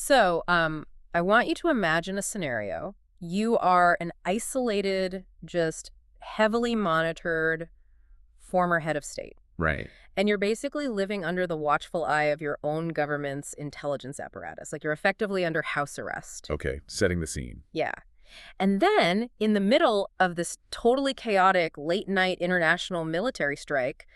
So, I want you to imagine a scenario. You are an isolated, just heavily monitored former head of state. Right. And you're basically living under the watchful eye of your own government's intelligence apparatus. Like you're effectively under house arrest. Okay, setting the scene. Yeah. And then, in the middle of this totally chaotic late-night international military strike,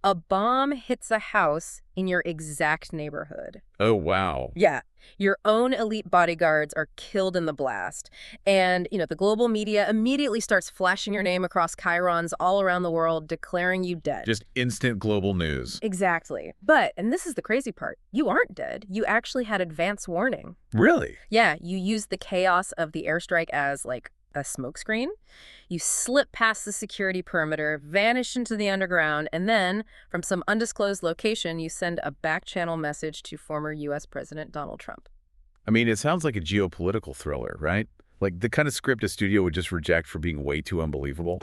a bomb hits a house in your exact neighborhood. Oh, wow. Yeah. Your own elite bodyguards are killed in the blast. And, the global media immediately starts flashing your name across chyrons all around the world, declaring you dead. Just instant global news. Exactly. But, and this is the crazy part, you aren't dead. You actually had advance warning. Really? Yeah, you used the chaos of the airstrike as, like, a smokescreen. You slip past the security perimeter, vanish into the underground, and then, from some undisclosed location, you send a back-channel message to former U.S. President Donald Trump. I mean, it sounds like a geopolitical thriller, right? Like the kind of script a studio would just reject for being way too unbelievable.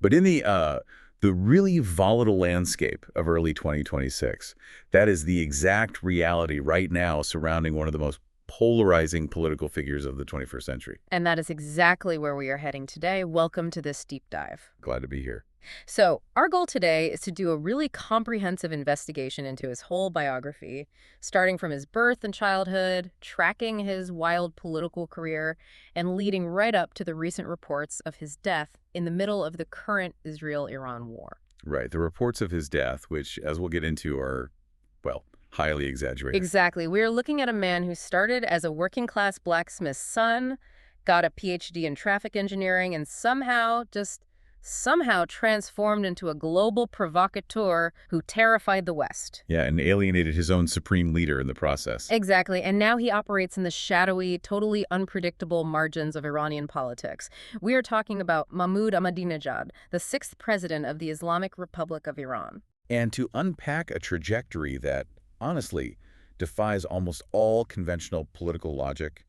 But in the really volatile landscape of early 2026, that is the exact reality right now surrounding one of the most polarizing political figures of the 21st century. And that is exactly where we are heading today. Welcome to this deep dive. Glad to be here. So our goal today is to do a really comprehensive investigation into his whole biography, starting from his birth and childhood, tracking his wild political career, and leading right up to the recent reports of his death in the middle of the current Israel-Iran war. Right. The reports of his death, which, as we'll get into, are, well, highly exaggerated. Exactly. We're looking at a man who started as a working-class blacksmith's son, got a PhD in traffic engineering, and somehow transformed into a global provocateur who terrified the West. Yeah, and alienated his own supreme leader in the process. Exactly. And now he operates in the shadowy, totally unpredictable margins of Iranian politics. We are talking about Mahmoud Ahmadinejad, the 6th president of the Islamic Republic of Iran. And to unpack a trajectory that, honestly, defies almost all conventional political logic,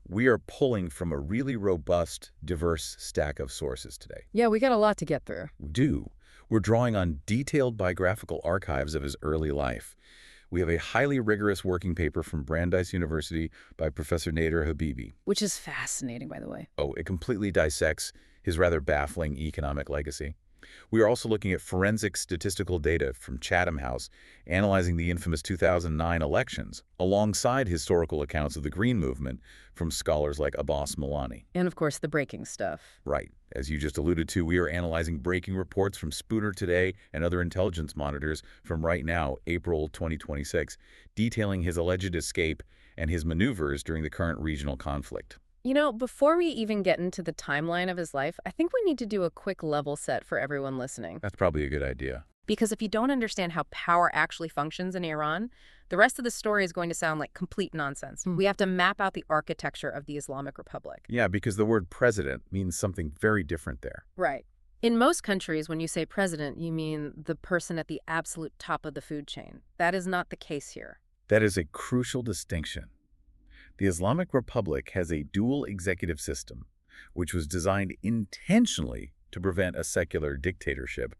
we are pulling from a really robust, diverse stack of sources today. Yeah, we got a lot to get through. We do. We're drawing on detailed biographical archives of his early life. We have a highly rigorous working paper from Brandeis University by Professor Nader Habibi. Which is fascinating, by the way. Oh, it completely dissects his rather baffling economic legacy. We are also looking at forensic statistical data from Chatham House, analyzing the infamous 2009 elections, alongside historical accounts of the Green Movement from scholars like Abbas Milani. And, of course, the breaking stuff. Right. As you just alluded to, we are analyzing breaking reports from Spooner Today and other intelligence monitors from right now, April 2026, detailing his alleged escape and his maneuvers during the current regional conflict. Before we even get into the timeline of his life, I think we need to do a quick level set for everyone listening. That's probably a good idea. Because if you don't understand how power actually functions in Iran, the rest of the story is going to sound like complete nonsense. We have to map out the architecture of the Islamic Republic. Yeah, because the word president means something very different there. Right. In most countries, when you say president, you mean the person at the absolute top of the food chain. That is not the case here. That is a crucial distinction. The Islamic Republic has a dual executive system, which was designed intentionally to prevent a secular dictatorship,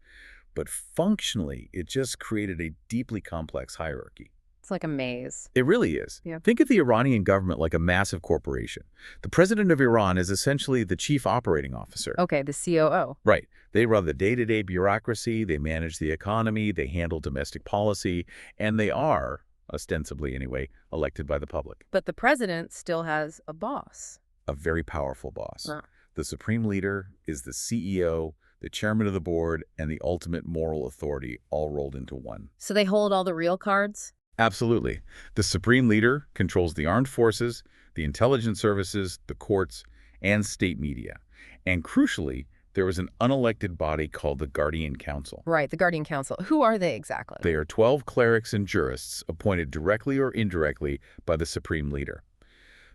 but functionally, it just created a deeply complex hierarchy. It's like a maze. It really is. Yeah. Think of the Iranian government like a massive corporation. The president of Iran is essentially the chief operating officer. Okay, the COO. Right. They run the day-to-day bureaucracy, they manage the economy, they handle domestic policy, and they are, ostensibly anyway, elected by the public. But the president still has a boss. A very powerful boss. Huh. The supreme leader is the CEO, the chairman of the board, and the ultimate moral authority all rolled into one. So they hold all the real cards? Absolutely. The supreme leader controls the armed forces, the intelligence services, the courts, and state media. And crucially, there was an unelected body called the Guardian Council. Right, the Guardian Council. Who are they exactly? They are 12 clerics and jurists appointed directly or indirectly by the supreme leader.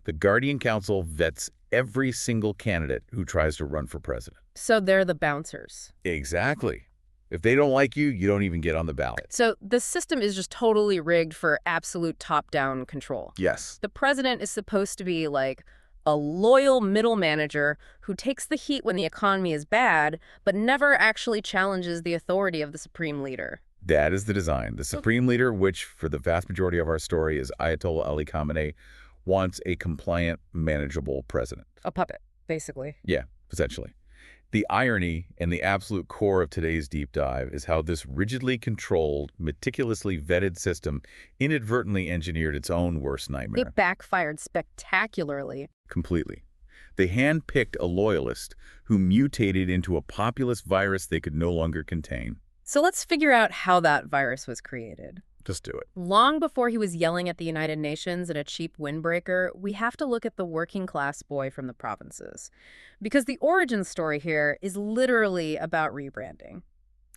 The Guardian Council vets every single candidate who tries to run for president. So they're the bouncers. Exactly. If they don't like you, you don't even get on the ballot. So the system is just totally rigged for absolute top-down control. Yes. The president is supposed to be like a loyal middle manager who takes the heat when the economy is bad, but never actually challenges the authority of the supreme leader. That is the design. The supreme leader, which for the vast majority of our story is Ayatollah Ali Khamenei, wants a compliant, manageable president. A puppet, basically. Yeah, essentially. The irony and the absolute core of today's deep dive is how this rigidly controlled, meticulously vetted system inadvertently engineered its own worst nightmare. It backfired spectacularly. Completely. They handpicked a loyalist who mutated into a populist virus they could no longer contain. So let's figure out how that virus was created. Just do it. Long before he was yelling at the United Nations in a cheap windbreaker, we have to look at the working-class boy from the provinces. Because the origin story here is literally about rebranding.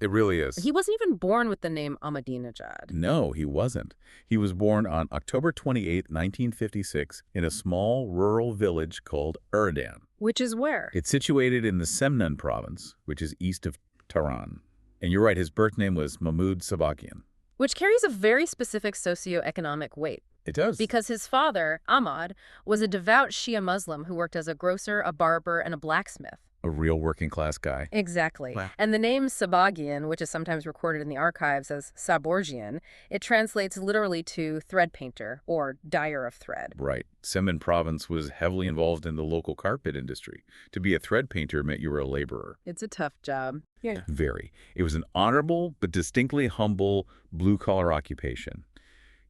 It really is. He wasn't even born with the name Ahmadinejad. No, he wasn't. He was born on October 28, 1956, in a small rural village called Iran. Which is where? It's situated in the Semnan province, which is east of Tehran. And you're right, his birth name was Mahmoud Sabakian. Which carries a very specific socioeconomic weight. It does. Because his father, Ahmad, was a devout Shia Muslim who worked as a grocer, a barber, and a blacksmith. A real working class guy. Exactly. Wow. And the name Sabagian, which is sometimes recorded in the archives as Saborgian, it translates literally to thread painter or dyer of thread. Right. Semnan province was heavily involved in the local carpet industry. To be a thread painter meant you were a laborer. It's a tough job. Yeah. Very. It was an honorable but distinctly humble blue-collar occupation.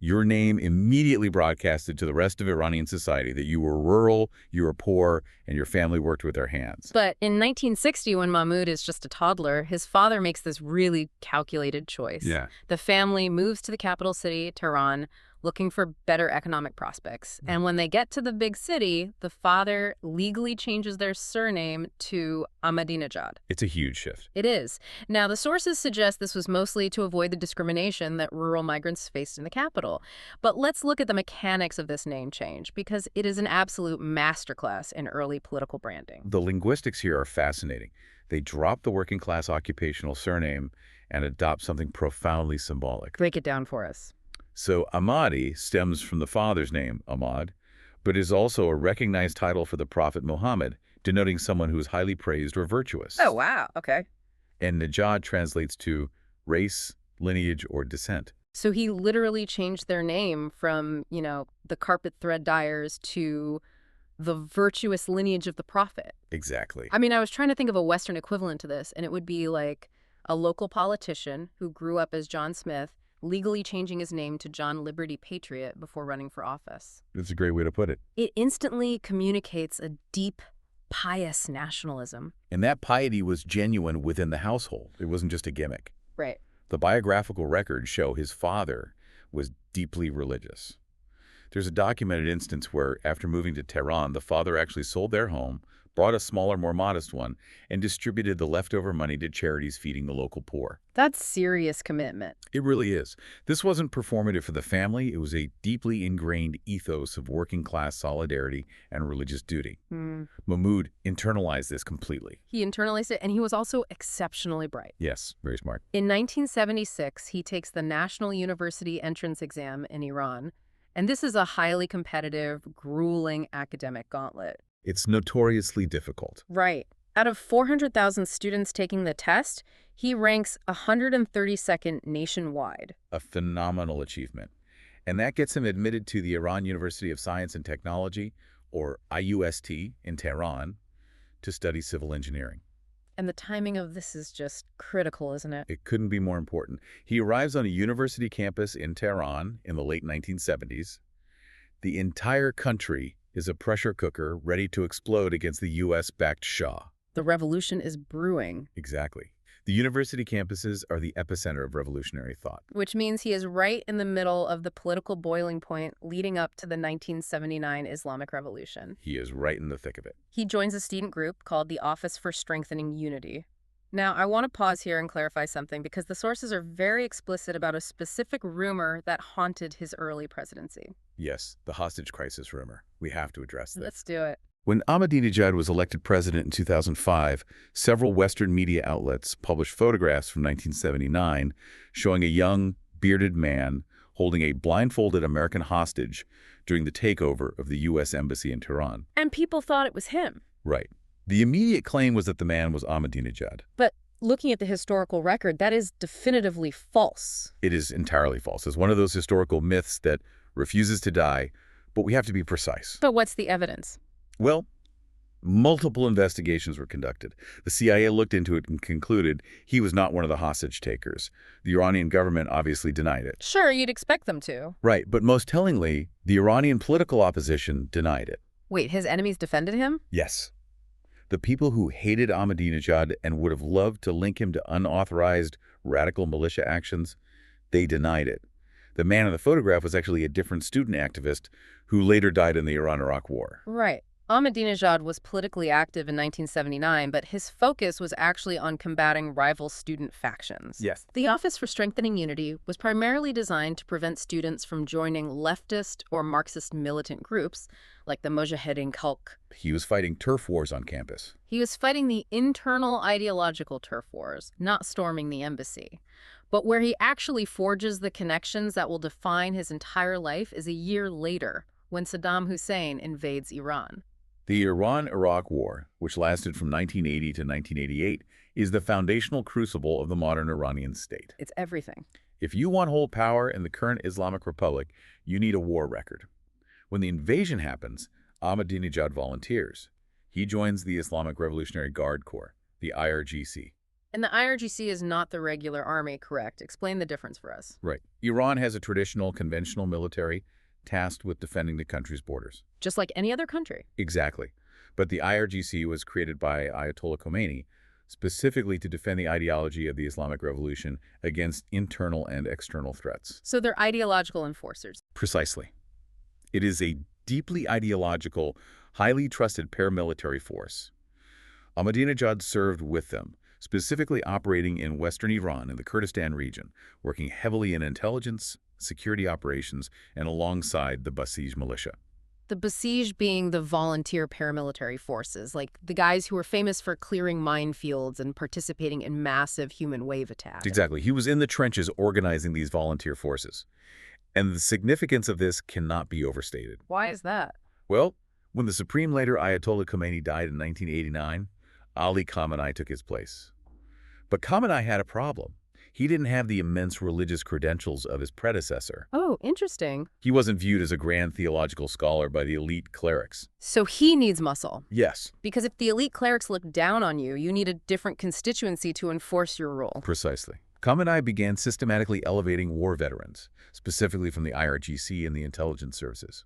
Your name immediately broadcasted to the rest of Iranian society that you were rural, you were poor, and your family worked with their hands. But in 1960, when Mahmoud is just a toddler, his father makes this really calculated choice. Yeah. The family moves to the capital city, Tehran, looking for better economic prospects. And when they get to the big city, the father legally changes their surname to Ahmadinejad. It's a huge shift. It is. Now, the sources suggest this was mostly to avoid the discrimination that rural migrants faced in the capital. But let's look at the mechanics of this name change, because it is an absolute masterclass in early political branding. The linguistics here are fascinating. They drop the working class occupational surname and adopt something profoundly symbolic. Break it down for us. So Ahmadi stems from the father's name, Ahmad, but is also a recognized title for the Prophet Muhammad, denoting someone who is highly praised or virtuous. Oh, wow. Okay. And Najad translates to race, lineage, or descent. So he literally changed their name from, the carpet thread dyers to the virtuous lineage of the Prophet. Exactly. I mean, I was trying to think of a Western equivalent to this, and it would be like a local politician who grew up as John Smith, legally changing his name to John Liberty Patriot before running for office. That's a great way to put it. It instantly communicates a deep, pious nationalism. And that piety was genuine within the household. It wasn't just a gimmick. Right. The biographical records show his father was deeply religious. There's a documented instance where, after moving to Tehran, the father actually sold their home, bought a smaller, more modest one, and distributed the leftover money to charities feeding the local poor. That's serious commitment. It really is. This wasn't performative for the family. It was a deeply ingrained ethos of working-class solidarity and religious duty. Mahmoud internalized this completely. He internalized it, and he was also exceptionally bright. Yes, very smart. In 1976, he takes the National University Entrance Exam in Iran, and this is a highly competitive, grueling academic gauntlet. It's notoriously difficult. Right. Out of 400,000 students taking the test, he ranks 132nd nationwide. A phenomenal achievement. And that gets him admitted to the Iran University of Science and Technology, or IUST, in Tehran, to study civil engineering. And the timing of this is just critical, isn't it? It couldn't be more important. He arrives on a university campus in Tehran in the late 1970s. The entire country is a pressure cooker ready to explode against the U.S.-backed Shah. The revolution is brewing. Exactly. The university campuses are the epicenter of revolutionary thought. Which means he is right in the middle of the political boiling point leading up to the 1979 Islamic Revolution. He is right in the thick of it. He joins a student group called the Office for Strengthening Unity. Now, I want to pause here and clarify something because the sources are very explicit about a specific rumor that haunted his early presidency. Yes, the hostage crisis rumor. We have to address this. Let's do it. When Ahmadinejad was elected president in 2005, several Western media outlets published photographs from 1979 showing a young, bearded man holding a blindfolded American hostage during the takeover of the U.S. Embassy in Tehran. And people thought it was him. Right. The immediate claim was that the man was Ahmadinejad. But looking at the historical record, that is definitively false. It is entirely false. It's one of those historical myths that refuses to die, but we have to be precise. But what's the evidence? Well, multiple investigations were conducted. The CIA looked into it and concluded he was not one of the hostage takers. The Iranian government obviously denied it. Sure, you'd expect them to. Right, but most tellingly, the Iranian political opposition denied it. Wait, his enemies defended him? Yes. The people who hated Ahmadinejad and would have loved to link him to unauthorized radical militia actions, they denied it. The man in the photograph was actually a different student activist who later died in the Iran-Iraq War. Right. Ahmadinejad was politically active in 1979, but his focus was actually on combating rival student factions. Yes. The Office for Strengthening Unity was primarily designed to prevent students from joining leftist or Marxist militant groups like the Mujahideen Khalq. He was fighting turf wars on campus. He was fighting the internal ideological turf wars, not storming the embassy. But where he actually forges the connections that will define his entire life is a year later, when Saddam Hussein invades Iran. The Iran-Iraq War, which lasted from 1980 to 1988, is the foundational crucible of the modern Iranian state. It's everything. If you want to hold power in the current Islamic Republic, you need a war record. When the invasion happens, Ahmadinejad volunteers. He joins the Islamic Revolutionary Guard Corps, the IRGC. And the IRGC is not the regular army, correct? Explain the difference for us. Right. Iran has a traditional, conventional military tasked with defending the country's borders. Just like any other country. Exactly. But the IRGC was created by Ayatollah Khamenei specifically to defend the ideology of the Islamic Revolution against internal and external threats. So they're ideological enforcers. Precisely. It is a deeply ideological, highly trusted paramilitary force. Ahmadinejad served with them, specifically operating in western Iran in the Kurdistan region, working heavily in intelligence, security operations, and alongside the Basij militia. The Basij being the volunteer paramilitary forces, like the guys who were famous for clearing minefields and participating in massive human wave attacks. Exactly. He was in the trenches organizing these volunteer forces. And the significance of this cannot be overstated. Why is that? Well, when the Supreme Leader Ayatollah Khamenei died in 1989, Ali Khamenei took his place. But Khamenei had a problem. He didn't have the immense religious credentials of his predecessor. Oh, interesting. He wasn't viewed as a grand theological scholar by the elite clerics. So he needs muscle. Yes. Because if the elite clerics look down on you, you need a different constituency to enforce your rule. Precisely. Khamenei began systematically elevating war veterans, specifically from the IRGC and the intelligence services.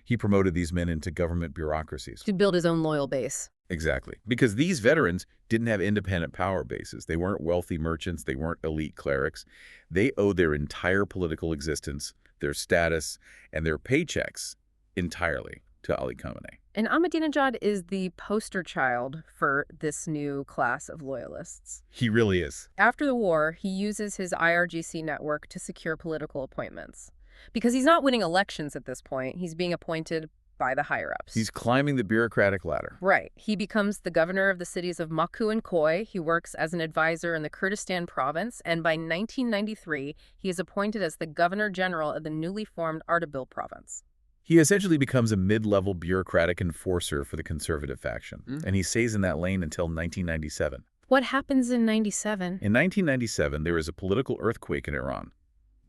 He promoted these men into government bureaucracies. To build his own loyal base. Exactly. Because these veterans didn't have independent power bases. They weren't wealthy merchants. They weren't elite clerics. They owed their entire political existence, their status, and their paychecks entirely to Ali Khamenei. And Ahmadinejad is the poster child for this new class of loyalists. He really is. After the war, he uses his IRGC network to secure political appointments. Because he's not winning elections at this point, he's being appointed by the higher-ups. He's climbing the bureaucratic ladder. Right. He becomes the governor of the cities of Baku and Koy. He works as an advisor in the Kurdistan province, and by 1993, he is appointed as the governor-general of the newly formed Ardabil province. He essentially becomes a mid-level bureaucratic enforcer for the conservative faction, and he stays in that lane until 1997. What happens in 97? In 1997, there is a political earthquake in Iran.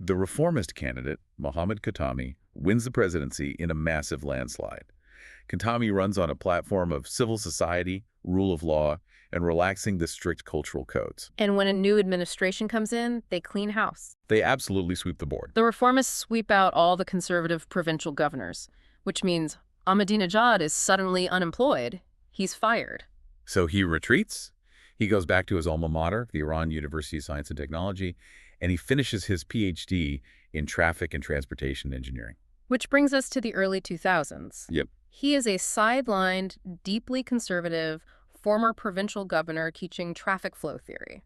The reformist candidate, Mohammad Khatami, wins the presidency in a massive landslide. Khatami runs on a platform of civil society, rule of law, and relaxing the strict cultural codes. And when a new administration comes in, they clean house. They absolutely sweep the board. The reformists sweep out all the conservative provincial governors, which means Ahmadinejad is suddenly unemployed. He's fired. So he retreats. He goes back to his alma mater, the Iran University of Science and Technology, and he finishes his PhD in traffic and transportation engineering. Which brings us to the early 2000s. Yep. He is a sidelined, deeply conservative, former provincial governor teaching traffic flow theory.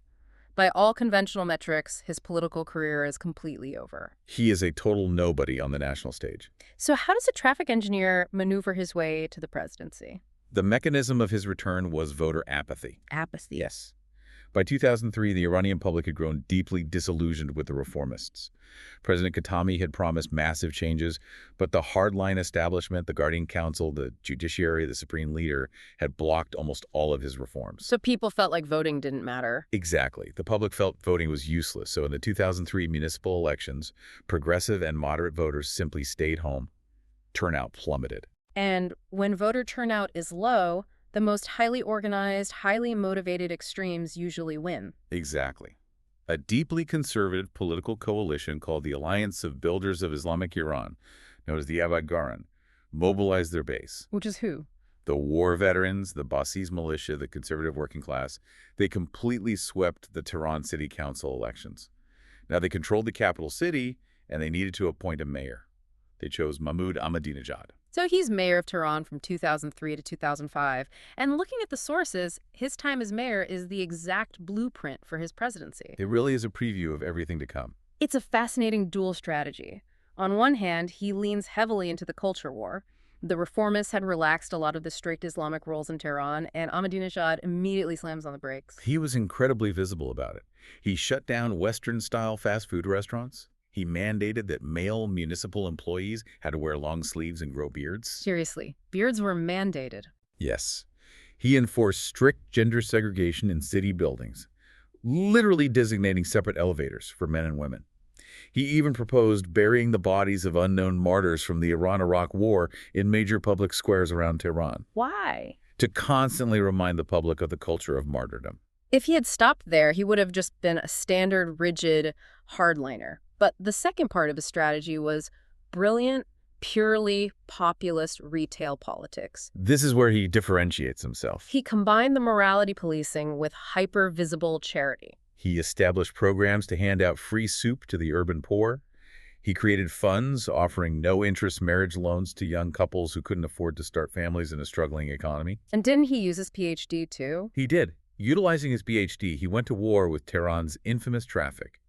By all conventional metrics, his political career is completely over. He is a total nobody on the national stage. So how does a traffic engineer maneuver his way to the presidency? The mechanism of his return was voter apathy. Apathy. Yes. By 2003, the Iranian public had grown deeply disillusioned with the reformists. President Khatami had promised massive changes, but the hardline establishment, the Guardian Council, the judiciary, the Supreme Leader, had blocked almost all of his reforms. So people felt like voting didn't matter. Exactly. The public felt voting was useless. So in the 2003 municipal elections, progressive and moderate voters simply stayed home. turnout plummeted. And when voter turnout is low, the most highly organized, highly motivated extremes usually win. Exactly. A deeply conservative political coalition called the Alliance of Builders of Islamic Iran, known as the Bodyguards, mobilized their base. Which is who? The war veterans, the Bassis militia, the conservative working class, they completely swept the Tehran city council elections. Now, they controlled the capital city, and they needed to appoint a mayor. They chose Mahmoud Ahmadinejad. So he's mayor of Tehran from 2003 to 2005. And looking at the sources, his time as mayor is the exact blueprint for his presidency. It really is a preview of everything to come. It's a fascinating dual strategy. On one hand, he leans heavily into the culture war. The reformists had relaxed a lot of the strict Islamic rules in Tehran, and Ahmadinejad immediately slams on the brakes. He was incredibly visible about it. He shut down Western-style fast food restaurants. He mandated that male municipal employees had to wear long sleeves and grow beards. Seriously, beards were mandated. Yes. He enforced strict gender segregation in city buildings, literally designating separate elevators for men and women. He even proposed burying the bodies of unknown martyrs from the Iran-Iraq War in major public squares around Tehran. Why? To constantly remind the public of the culture of martyrdom. If he had stopped there, he would have just been a standard, rigid hardliner. But the second part of his strategy was brilliant, purely populist retail politics. This is where he differentiates himself. He combined the morality policing with hyper-visible charity. He established programs to hand out free soup to the urban poor. He created funds offering no-interest marriage loans to young couples who couldn't afford to start families in a struggling economy. And didn't he use his PhD too? He did. Utilizing his PhD, he went to war with Tehran's infamous traffic.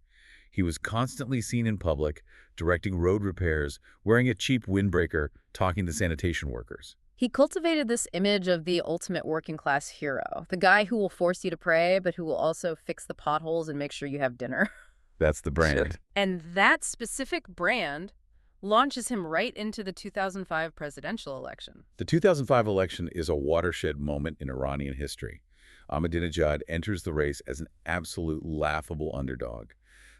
He was constantly seen in public, directing road repairs, wearing a cheap windbreaker, talking to sanitation workers. He cultivated this image of the ultimate working class hero, the guy who will force you to pray, but who will also fix the potholes and make sure you have dinner. That's the brand. And that specific brand launches him right into the 2005 presidential election. The 2005 election is a watershed moment in Iranian history. Ahmadinejad enters the race as an absolute laughable underdog.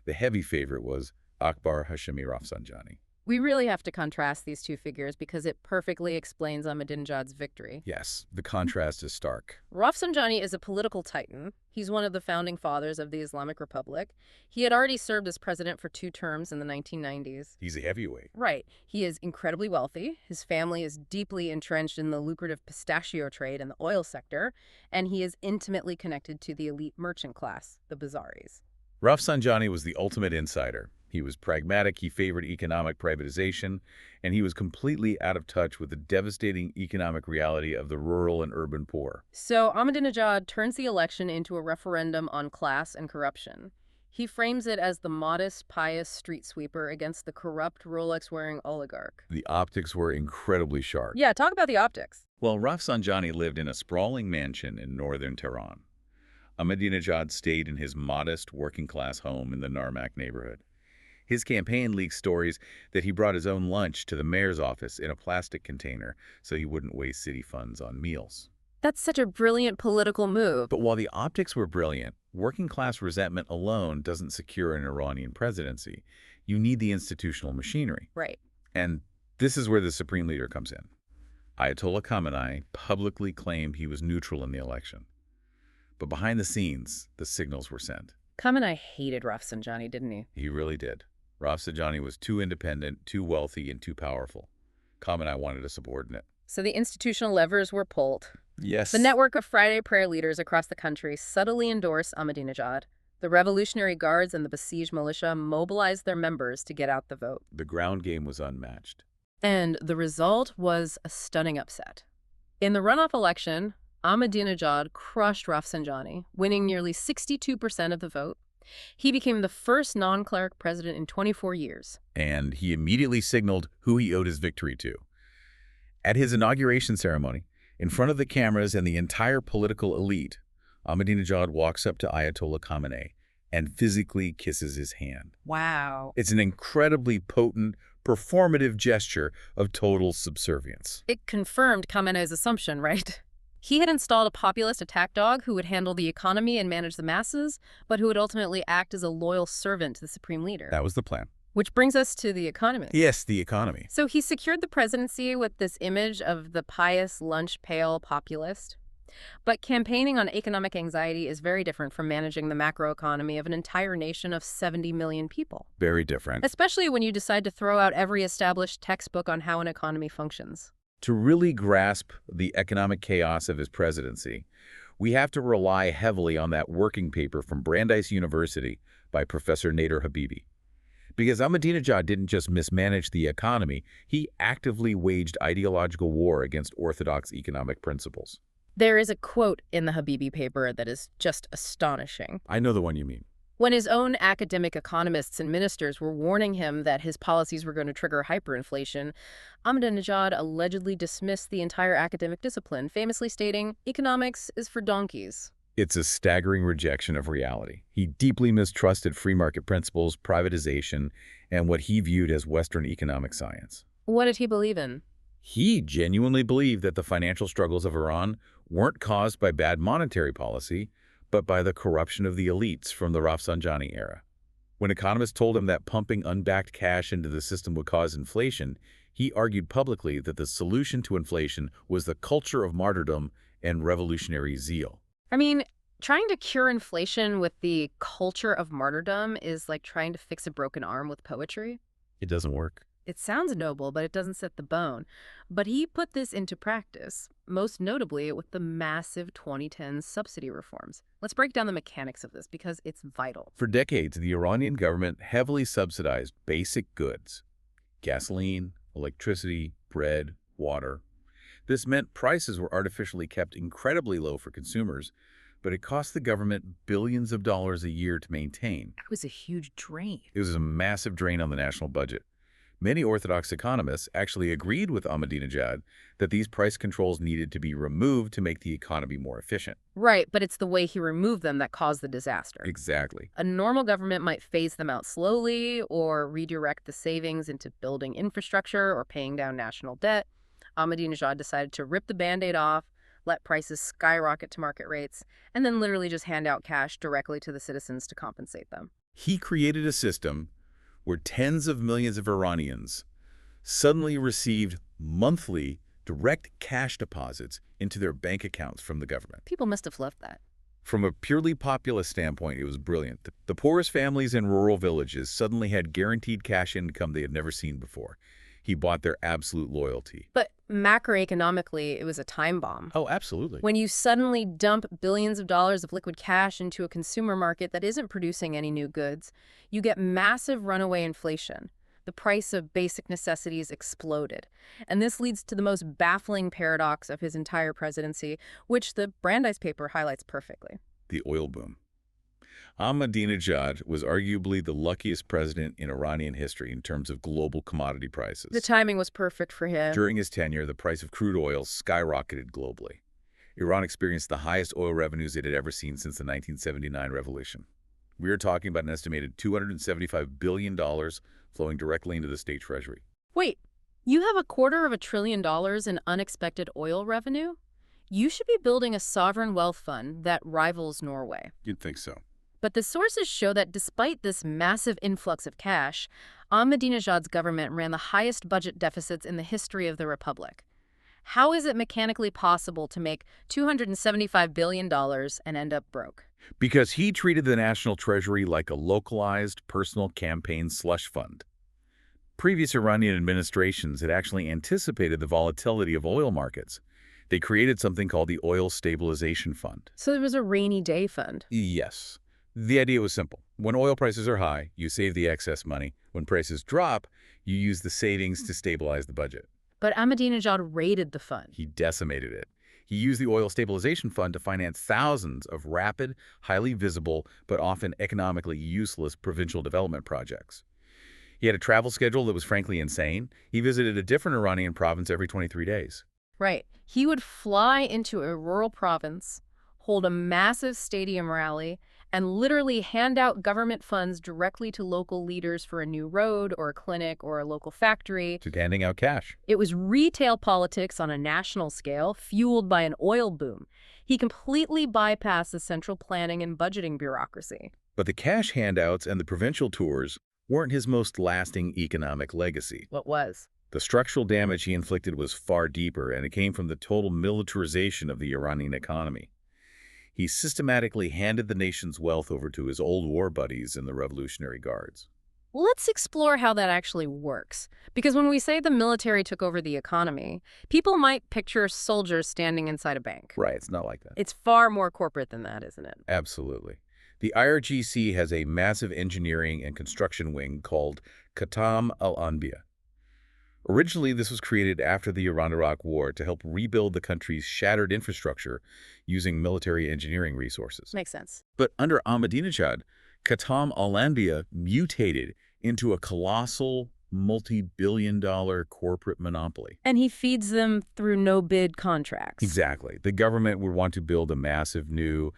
The heavy favorite was Akbar Hashemi Rafsanjani. We really have to contrast these two figures because it perfectly explains Ahmadinejad's victory. Yes, the contrast is stark. Rafsanjani is a political titan. He's one of the founding fathers of the Islamic Republic. He had already served as president for 2 terms in the 1990s. He's a heavyweight. Right. He is incredibly wealthy. His family is deeply entrenched in the lucrative pistachio trade and the oil sector, and he is intimately connected to the elite merchant class, the Bazaris. Rafsanjani was the ultimate insider. He was pragmatic, he favored economic privatization, and he was completely out of touch with the devastating economic reality of the rural and urban poor. So Ahmadinejad turns the election into a referendum on class and corruption. He frames it as the modest, pious street sweeper against the corrupt Rolex-wearing oligarch. The optics were incredibly sharp. Yeah, talk about the optics. Well, Rafsanjani lived in a sprawling mansion in northern Tehran. Ahmadinejad stayed in his modest, working-class home in the Narmak neighborhood. His campaign leaked stories that he brought his own lunch to the mayor's office in a plastic container so he wouldn't waste city funds on meals. That's such a brilliant political move. But while the optics were brilliant, working-class resentment alone doesn't secure an Iranian presidency. You need the institutional machinery. Right. And this is where the Supreme Leader comes in. Ayatollah Khamenei publicly claimed he was neutral in the election. But behind the scenes, the signals were sent. Khamenei hated Rafsanjani, didn't he? He really did. Rafsanjani was too independent, too wealthy, and too powerful. Khamenei wanted a subordinate. So the institutional levers were pulled. Yes. The network of Friday prayer leaders across the country subtly endorsed Ahmadinejad. The Revolutionary Guards and the Basij militia mobilized their members to get out the vote. The ground game was unmatched. And the result was a stunning upset. In the runoff election, Ahmadinejad crushed Rafsanjani, winning nearly 62% of the vote. He became the first non-cleric president in 24 years. And he immediately signaled who he owed his victory to. At his inauguration ceremony, in front of the cameras and the entire political elite, Ahmadinejad walks up to Ayatollah Khamenei and physically kisses his hand. Wow. It's an incredibly potent, performative gesture of total subservience. It confirmed Khamenei's assumption, right? He had installed a populist attack dog who would handle the economy and manage the masses, but who would ultimately act as a loyal servant to the Supreme Leader. That was the plan. Which brings us to the economy. Yes, the economy. So he secured the presidency with this image of the pious lunch pail populist. But campaigning on economic anxiety is very different from managing the macroeconomy of an entire nation of 70 million people. Very different. Especially when you decide to throw out every established textbook on how an economy functions. To really grasp the economic chaos of his presidency, we have to rely heavily on that working paper from Brandeis University by Professor Nader Habibi. Because Ahmadinejad didn't just mismanage the economy, he actively waged ideological war against orthodox economic principles. There is a quote in the Habibi paper that is just astonishing. I know the one you mean. When his own academic economists and ministers were warning him that his policies were going to trigger hyperinflation, Ahmadinejad allegedly dismissed the entire academic discipline, famously stating, "Economics is for donkeys." It's a staggering rejection of reality. He deeply mistrusted free market principles, privatization, and what he viewed as Western economic science. What did he believe in? He genuinely believed that the financial struggles of Iran weren't caused by bad monetary policy, but by the corruption of the elites from the Rafsanjani era. When economists told him that pumping unbacked cash into the system would cause inflation, he argued publicly that the solution to inflation was the culture of martyrdom and revolutionary zeal. I mean, trying to cure inflation with the culture of martyrdom is like trying to fix a broken arm with poetry. It doesn't work. It sounds noble, but it doesn't set the bone. But he put this into practice, most notably with the massive 2010 subsidy reforms. Let's break down the mechanics of this because it's vital. For decades, the Iranian government heavily subsidized basic goods: gasoline, electricity, bread, water. This meant prices were artificially kept incredibly low for consumers, but it cost the government billions of dollars a year to maintain. It was a huge drain. It was a massive drain on the national budget. Many orthodox economists actually agreed with Ahmadinejad that these price controls needed to be removed to make the economy more efficient. Right, but it's the way he removed them that caused the disaster. Exactly. A normal government might phase them out slowly or redirect the savings into building infrastructure or paying down national debt. Ahmadinejad decided to rip the Band-Aid off, let prices skyrocket to market rates, and then literally just hand out cash directly to the citizens to compensate them. He created a system where tens of millions of Iranians suddenly received monthly direct cash deposits into their bank accounts from the government. People must have loved that. From a purely populist standpoint, it was brilliant. The poorest families in rural villages suddenly had guaranteed cash income they had never seen before. He bought their absolute loyalty. But macroeconomically, it was a time bomb. Oh, absolutely. When you suddenly dump billions of dollars of liquid cash into a consumer market that isn't producing any new goods, you get massive runaway inflation. The price of basic necessities exploded. And this leads to the most baffling paradox of his entire presidency, which the Brandeis paper highlights perfectly. The oil boom. Ahmadinejad was arguably the luckiest president in Iranian history in terms of global commodity prices. The timing was perfect for him. During his tenure, the price of crude oil skyrocketed globally. Iran experienced the highest oil revenues it had ever seen since the 1979 revolution. We are talking about an estimated $275 billion flowing directly into the state treasury. Wait, you have $250 billion in unexpected oil revenue? You should be building a sovereign wealth fund that rivals Norway. You'd think so. But the sources show that despite this massive influx of cash, Ahmadinejad's government ran the highest budget deficits in the history of the republic. How is it mechanically possible to make $275 billion and end up broke? Because he treated the national treasury like a localized personal campaign slush fund. Previous Iranian administrations had actually anticipated the volatility of oil markets. They created something called the Oil Stabilization Fund. So there was a rainy day fund. Yes. The idea was simple. When oil prices are high, you save the excess money. When prices drop, you use the savings to stabilize the budget. But Ahmadinejad raided the fund. He decimated it. He used the Oil Stabilization Fund to finance thousands of rapid, highly visible, but often economically useless provincial development projects. He had a travel schedule that was frankly insane. He visited a different Iranian province every 23 days. Right. He would fly into a rural province, hold a massive stadium rally, and literally hand out government funds directly to local leaders for a new road or a clinic or a local factory. To handing out cash. It was retail politics on a national scale, fueled by an oil boom. He completely bypassed the central planning and budgeting bureaucracy. But the cash handouts and the provincial tours weren't his most lasting economic legacy. What was? The structural damage he inflicted was far deeper, and it came from the total militarization of the Iranian economy. He systematically handed the nation's wealth over to his old war buddies in the Revolutionary Guards. Let's explore how that actually works. Because when we say the military took over the economy, people might picture soldiers standing inside a bank. Right, it's not like that. It's far more corporate than that, isn't it? Absolutely. The IRGC has a massive engineering and construction wing called Qatam al-Anbiya. Originally, this was created after the Iran-Iraq War to help rebuild the country's shattered infrastructure using military engineering resources. Makes sense. But under Ahmadinejad, Qatam al-Anbiya mutated into a colossal, multi-billion-dollar corporate monopoly. And he feeds them through no-bid contracts. Exactly. The government would want to build a massive new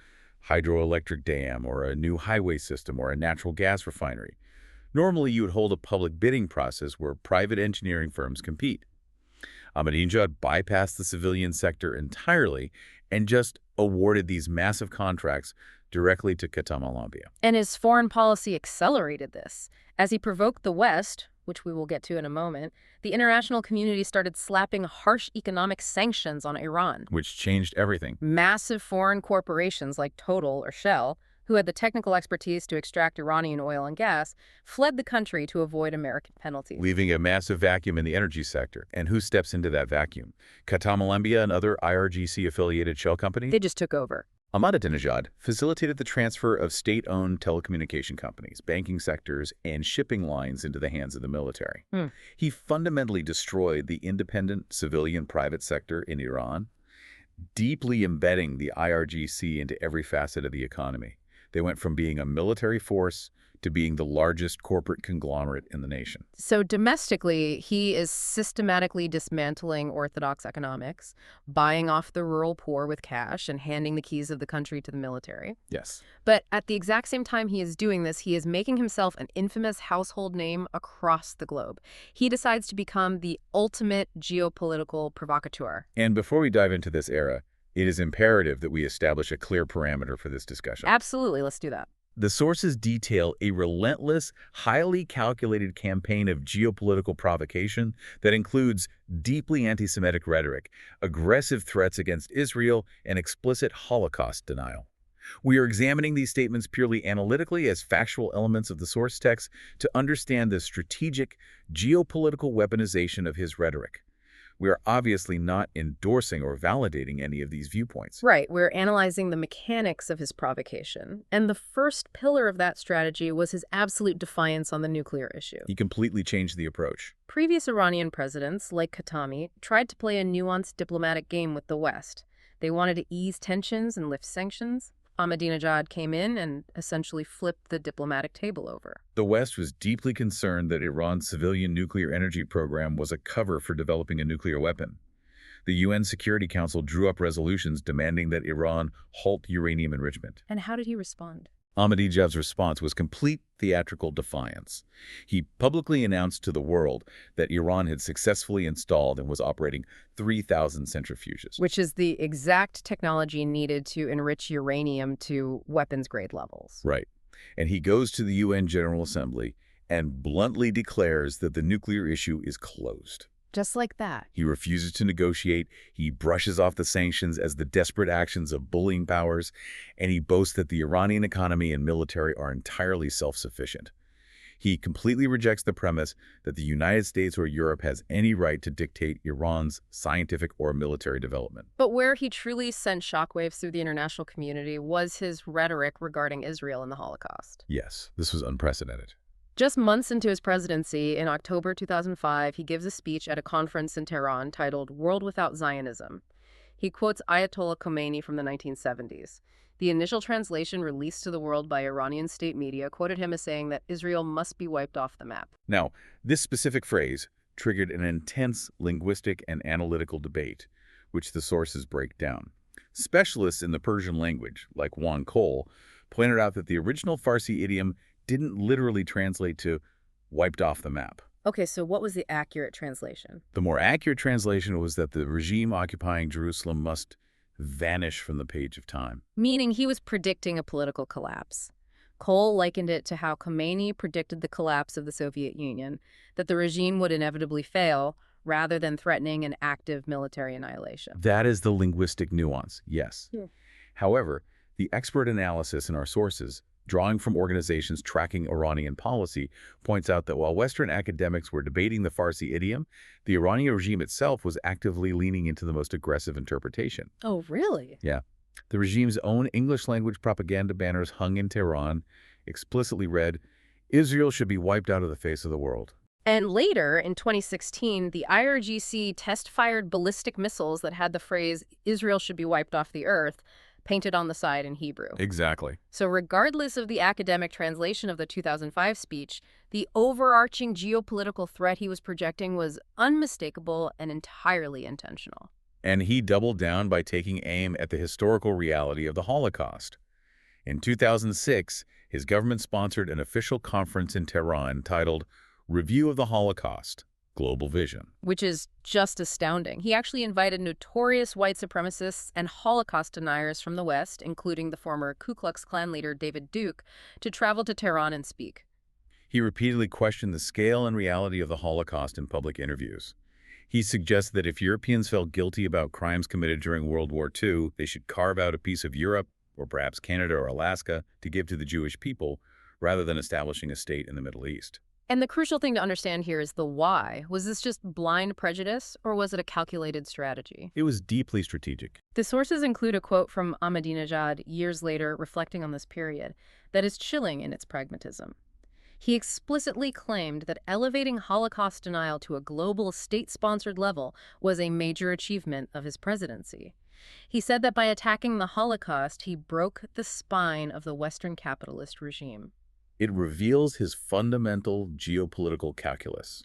hydroelectric dam or a new highway system or a natural gas refinery. Normally, you would hold a public bidding process where private engineering firms compete. Ahmadinejad bypassed the civilian sector entirely and just awarded these massive contracts directly to Qatam al-Anbiya. And his foreign policy accelerated this. As he provoked the West, which we will get to in a moment, the international community started slapping harsh economic sanctions on Iran. Which changed everything. Massive foreign corporations like Total or Shell, who had the technical expertise to extract Iranian oil and gas, fled the country to avoid American penalties. Leaving a massive vacuum in the energy sector. And who steps into that vacuum? Qatam al-Anbiya and other IRGC-affiliated shell companies? They just took over. Ahmadinejad facilitated the transfer of state-owned telecommunication companies, banking sectors, and shipping lines into the hands of the military. He fundamentally destroyed the independent civilian private sector in Iran, deeply embedding the IRGC into every facet of the economy. They went from being a military force to being the largest corporate conglomerate in the nation. So domestically, he is systematically dismantling orthodox economics, buying off the rural poor with cash, and handing the keys of the country to the military. Yes. But at the exact same time he is doing this, he is making himself an infamous household name across the globe. He decides to become the ultimate geopolitical provocateur. And before we dive into this era, it is imperative that we establish a clear parameter for this discussion. Absolutely, let's do that. The sources detail a relentless, highly calculated campaign of geopolitical provocation that includes deeply anti-Semitic rhetoric, aggressive threats against Israel, and explicit Holocaust denial. We are examining these statements purely analytically as factual elements of the source text to understand the strategic, geopolitical weaponization of his rhetoric. We are obviously not endorsing or validating any of these viewpoints. Right, we're analyzing the mechanics of his provocation. And the first pillar of that strategy was his absolute defiance on the nuclear issue. He completely changed the approach. Previous Iranian presidents, like Khatami, tried to play a nuanced diplomatic game with the West. They wanted to ease tensions and lift sanctions. Ahmadinejad came in and essentially flipped the diplomatic table over. The West was deeply concerned that Iran's civilian nuclear energy program was a cover for developing a nuclear weapon. The UN Security Council drew up resolutions demanding that Iran halt uranium enrichment. And how did he respond? Ahmadinejad's response was complete theatrical defiance. He publicly announced to the world that Iran had successfully installed and was operating 3,000 centrifuges. Which is the exact technology needed to enrich uranium to weapons-grade levels. Right. And he goes to the UN General Assembly and bluntly declares that the nuclear issue is closed. Just like that. He refuses to negotiate, he brushes off the sanctions as the desperate actions of bullying powers, and he boasts that the Iranian economy and military are entirely self-sufficient. He completely rejects the premise that the United States or Europe has any right to dictate Iran's scientific or military development. But where he truly sent shockwaves through the international community was his rhetoric regarding Israel and the Holocaust. Yes, this was unprecedented. Just months into his presidency, in October 2005, he gives a speech at a conference in Tehran titled World Without Zionism. He quotes Ayatollah Khamenei from the 1970s. The initial translation released to the world by Iranian state media quoted him as saying that Israel must be wiped off the map. Now, this specific phrase triggered an intense linguistic and analytical debate, which the sources break down. Specialists in the Persian language, like Juan Cole, pointed out that the original Farsi idiom didn't literally translate to wiped off the map. Okay, so what was the accurate translation? The more accurate translation was that the regime occupying Jerusalem must vanish from the page of time. Meaning he was predicting a political collapse. Cole likened it to how Khamenei predicted the collapse of the Soviet Union, that the regime would inevitably fail, rather than threatening an active military annihilation. That is the linguistic nuance, yes. Yeah. However, the expert analysis in our sources, drawing from organizations tracking Iranian policy, points out that while Western academics were debating the Farsi idiom, the Iranian regime itself was actively leaning into the most aggressive interpretation. Oh, really? Yeah. The regime's own English-language propaganda banners hung in Tehran explicitly read, "Israel should be wiped out of the face of the world." And later, in 2016, the IRGC test-fired ballistic missiles that had the phrase, "Israel should be wiped off the earth," painted on the side in Hebrew. Exactly. So regardless of the academic translation of the 2005 speech, the overarching geopolitical threat he was projecting was unmistakable and entirely intentional. And he doubled down by taking aim at the historical reality of the Holocaust. In 2006, his government sponsored an official conference in Tehran titled Review of the Holocaust, Global Vision. Which is just astounding. He actually invited notorious white supremacists and Holocaust deniers from the West, including the former Ku Klux Klan leader David Duke, to travel to Tehran and speak. He repeatedly questioned the scale and reality of the Holocaust in public interviews. He suggested that if Europeans felt guilty about crimes committed during World War II, they should carve out a piece of Europe, or perhaps Canada or Alaska, to give to the Jewish people, rather than establishing a state in the Middle East. And the crucial thing to understand here is the why. Was this just blind prejudice, or was it a calculated strategy? It was deeply strategic. The sources include a quote from Ahmadinejad years later reflecting on this period that is chilling in its pragmatism. He explicitly claimed that elevating Holocaust denial to a global state-sponsored level was a major achievement of his presidency. He said that by attacking the Holocaust, he broke the spine of the Western capitalist regime. It reveals his fundamental geopolitical calculus.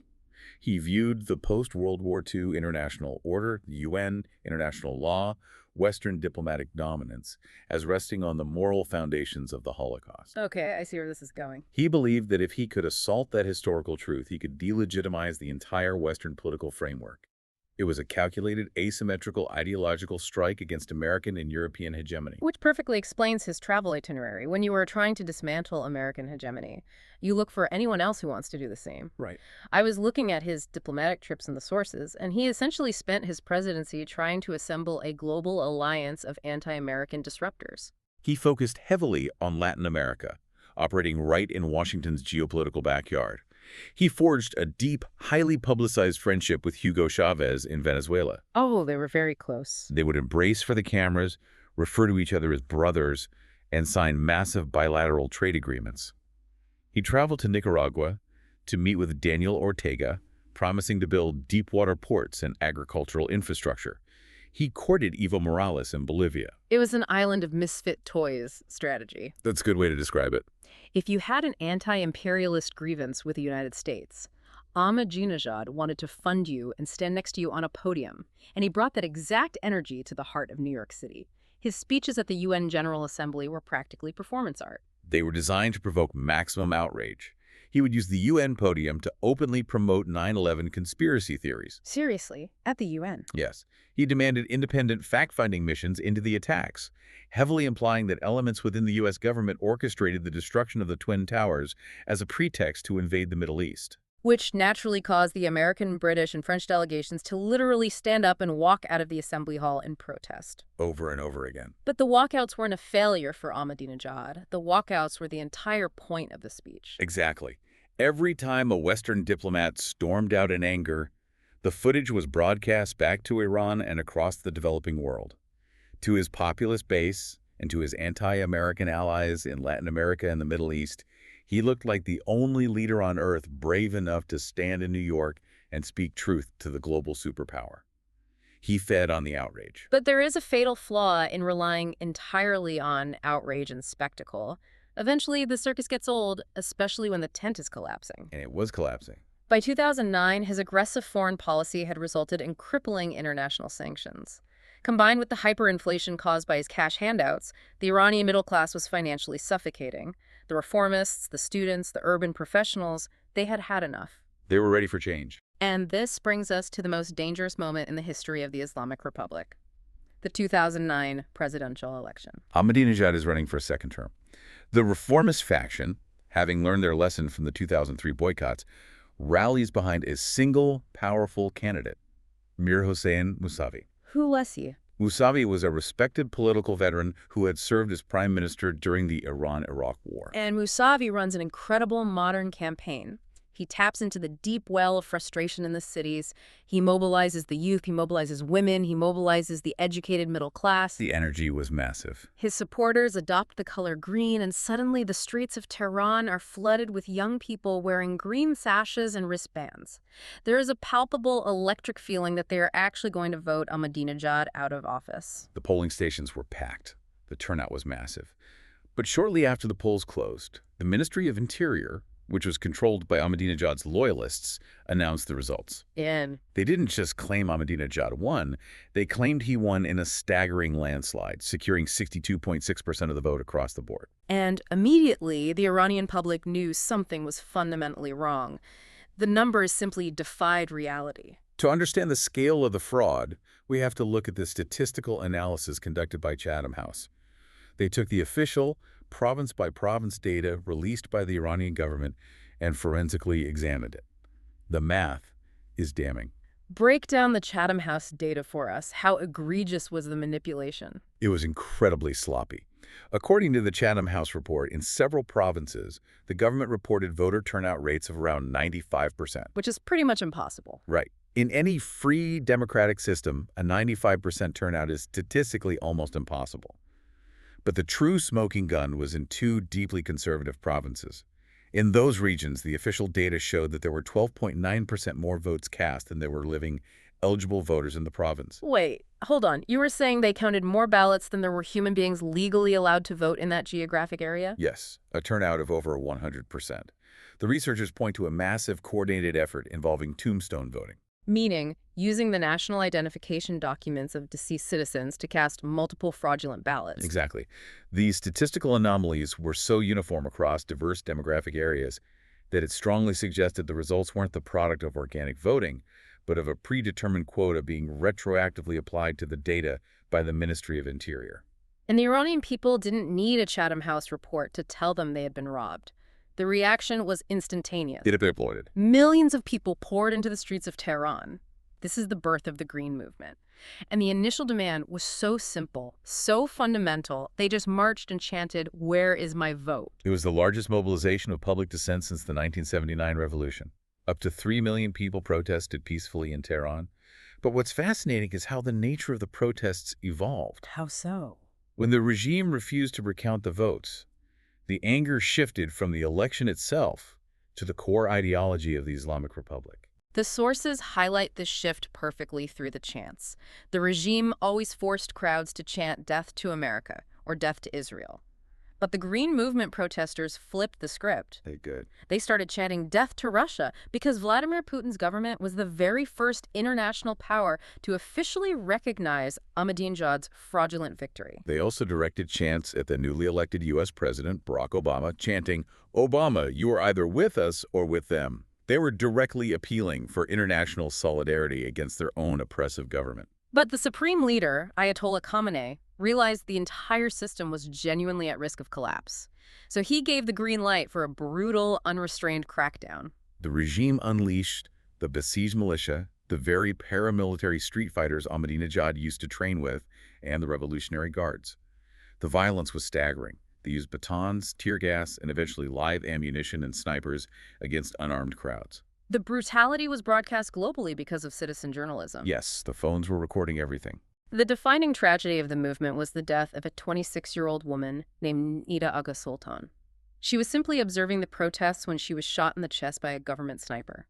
He viewed the post-World War II international order, the UN, international law, Western diplomatic dominance, as resting on the moral foundations of the Holocaust. Okay, I see where this is going. He believed that if he could assault that historical truth, he could delegitimize the entire Western political framework. It was a calculated, asymmetrical ideological strike against American and European hegemony. Which perfectly explains his travel itinerary. When you are trying to dismantle American hegemony, you look for anyone else who wants to do the same. Right. I was looking at his diplomatic trips in the sources, and he essentially spent his presidency trying to assemble a global alliance of anti-American disruptors. He focused heavily on Latin America, operating right in Washington's geopolitical backyard. He forged a deep, highly publicized friendship with Hugo Chavez in Venezuela. Oh, they were very close. They would embrace for the cameras, refer to each other as brothers, and sign massive bilateral trade agreements. He traveled to Nicaragua to meet with Daniel Ortega, promising to build deep-water ports and agricultural infrastructure. He courted Evo Morales in Bolivia. It was an island of misfit toys strategy. That's a good way to describe it. If you had an anti-imperialist grievance with the United States, Ahmadinejad wanted to fund you and stand next to you on a podium, and he brought that exact energy to the heart of New York City. His speeches at the UN General Assembly were practically performance art. They were designed to provoke maximum outrage. He would use the UN podium to openly promote 9/11 conspiracy theories. Seriously, at the UN. Yes. He demanded independent fact-finding missions into the attacks, heavily implying that elements within the U.S. government orchestrated the destruction of the Twin Towers as a pretext to invade the Middle East. Which naturally caused the American, British, and French delegations to literally stand up and walk out of the assembly hall in protest. Over and over again. But the walkouts weren't a failure for Ahmadinejad. The walkouts were the entire point of the speech. Exactly. Every time a Western diplomat stormed out in anger, the footage was broadcast back to Iran and across the developing world. To his populist base and to his anti-American allies in Latin America and the Middle East, he looked like the only leader on earth brave enough to stand in New York and speak truth to the global superpower. He fed on the outrage. But there is a fatal flaw in relying entirely on outrage and spectacle. Eventually, the circus gets old, especially when the tent is collapsing. And it was collapsing. By 2009, his aggressive foreign policy had resulted in crippling international sanctions. Combined with the hyperinflation caused by his cash handouts, the Iranian middle class was financially suffocating. The reformists, the students, the urban professionals, they had had enough. They were ready for change. And this brings us to the most dangerous moment in the history of the Islamic Republic. The 2009 presidential election. Ahmadinejad is running for a second term. The reformist faction, having learned their lesson from the 2003 boycotts, rallies behind a single powerful candidate, Mir Hossein Mousavi. Who was he? Mousavi was a respected political veteran who had served as prime minister during the Iran-Iraq War. And Mousavi runs an incredible modern campaign. He taps into the deep well of frustration in the cities. He mobilizes the youth, he mobilizes women, he mobilizes the educated middle class. The energy was massive. His supporters adopt the color green, and suddenly the streets of Tehran are flooded with young people wearing green sashes and wristbands. There is a palpable electric feeling that they are actually going to vote Ahmadinejad out of office. The polling stations were packed. The turnout was massive. But shortly after the polls closed, the Ministry of Interior, which was controlled by Ahmadinejad's loyalists, announced the results. They didn't just claim Ahmadinejad won, they claimed he won in a staggering landslide, securing 62.6% of the vote across the board. And immediately, the Iranian public knew something was fundamentally wrong. The numbers simply defied reality. To understand the scale of the fraud, we have to look at the statistical analysis conducted by Chatham House. They took the official, province-by-province data released by the Iranian government and forensically examined it. The math is damning. Break down the Chatham House data for us. How egregious was the manipulation? It was incredibly sloppy. According to the Chatham House report, in several provinces, the government reported voter turnout rates of around 95%. Which is pretty much impossible. Right. In any free democratic system, a 95% turnout is statistically almost impossible. But the true smoking gun was in two deeply conservative provinces. In those regions, the official data showed that there were 12.9% more votes cast than there were living eligible voters in the province. Wait, hold on. You were saying they counted more ballots than there were human beings legally allowed to vote in that geographic area? Yes, a turnout of over 100%. The researchers point to a massive coordinated effort involving tombstone voting. Meaning, using the national identification documents of deceased citizens to cast multiple fraudulent ballots. Exactly. These statistical anomalies were so uniform across diverse demographic areas that it strongly suggested the results weren't the product of organic voting, but of a predetermined quota being retroactively applied to the data by the Ministry of Interior. And the Iranian people didn't need a Chatham House report to tell them they had been robbed. The reaction was instantaneous. It exploded. Millions of people poured into the streets of Tehran. This is the birth of the Green Movement. And the initial demand was so simple, so fundamental, they just marched and chanted, "Where is my vote?" It was the largest mobilization of public dissent since the 1979 revolution. Up to 3 million people protested peacefully in Tehran. But what's fascinating is how the nature of the protests evolved. How so? When the regime refused to recount the votes, the anger shifted from the election itself to the core ideology of the Islamic Republic. The sources highlight this shift perfectly through the chants. The regime always forced crowds to chant "Death to America" or "Death to Israel." But the Green Movement protesters flipped the script. They started chanting "Death to Russia" because Vladimir Putin's government was the very first international power to officially recognize Ahmadinejad's fraudulent victory. They also directed chants at the newly elected U.S. President Barack Obama, chanting, "Obama, you are either with us or with them." They were directly appealing for international solidarity against their own oppressive government. But the Supreme Leader, Ayatollah Khamenei, realized the entire system was genuinely at risk of collapse. So he gave the green light for a brutal, unrestrained crackdown. The regime unleashed the besieged militia, the very paramilitary street fighters Ahmadinejad used to train with, and the Revolutionary Guards. The violence was staggering. They used batons, tear gas, and eventually live ammunition and snipers against unarmed crowds. The brutality was broadcast globally because of citizen journalism. Yes, the phones were recording everything. The defining tragedy of the movement was the death of a 26-year-old woman named Nida Aga Sultan. She was simply observing the protests when she was shot in the chest by a government sniper.